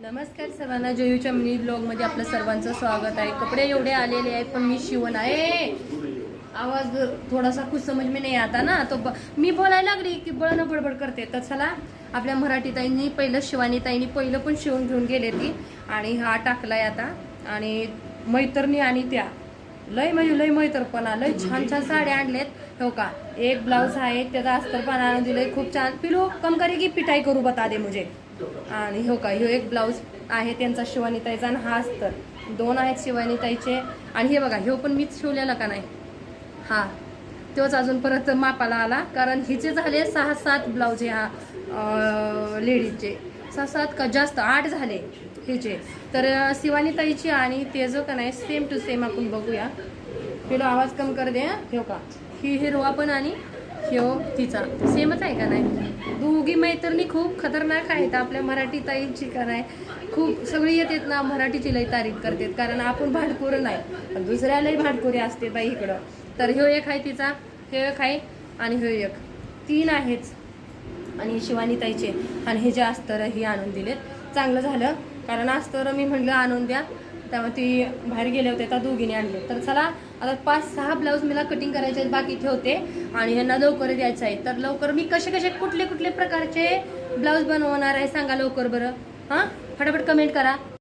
नमस्कार सर्वांना, जयूच्या मिनी ब्लॉगमध्ये आपलं सर्वांचं स्वागत आहे। कपडे एवढे आलेले आहेत पण मी शिवण आहे। आवाज थोडासा कुछ समझ में नहीं आता ना, तो मी बोलायला लागली की बळण बडबड करते। तर चला, आपल्या मराठी ताईंनी पहिलं, शिवानी ताईंनी पहिलं पण शिवून घेऊन गेले ती आणि हा टाकलाय आता। आणि मैत्रिणी आणि त्या लय म्हणजे लय मैत्रपणा, लय छान छान साड्या आणलेत। हो का, एक ब्लाउज आहे त्याचा अस्तर पण आणून दिलंय खूप छान। पिलो कम करेगी पिटाई करू बता दे मुझे। आणि हो का, ह्यो एक ब्लाउज आहे त्यांचा शिवानीताईचा आणि हा अस्तर, दोन आहेत शिवानीताईचे। आणि हे बघा, ह्यो पण मीच शिवलेला का नाही, हा तोच अजून परत मापाला आला, कारण हिचे झाले 6-7 ब्लाउज ह्या लेडीजचे, 6-7 का जास्त 8 झाले हिचे। तर शिवानीताईची आणि ते जो का नाही सेम टू सेम आपण बघूया। पिलो आवाज कम कर दे। हो का, ही हिरवा पण आणि ह्यो तिचा सेमच आहे का नाही। दोघी मैत्रिणी खूप खतरनाक आहेत आपल्या मराठी ताईंची का नाही। खूप सगळी येतात ना, मराठीची लई तारीफ करतात, कारण आपण भांडखोर नाही, पण दुसऱ्या लई भांडखोरी असते बाई इकडं। तर ह्यो एक आहे तिचा, हे एक आहे आणि ह्यो एक, 3 आहेच। आणि शिवानीताईचे आणि हे जे अस्तर ही आणून दिलेत, चांगलं झालं, कारण अस्तर मी म्हटलं आणून द्या, त्यामुळे ती बाहेर गेले होते त्या दोघीने आणले। तर चला, आता 5-6 ब्लाऊज मला कटिंग करायचे बाकी ठेवते आणि ह्यांना लवकर द्यायचं आहे। तर लवकर मी कसे कुठले प्रकारचे ब्लाऊज बनवणार आहे सांगा लवकर बरं। हां, फटाफट कमेंट करा।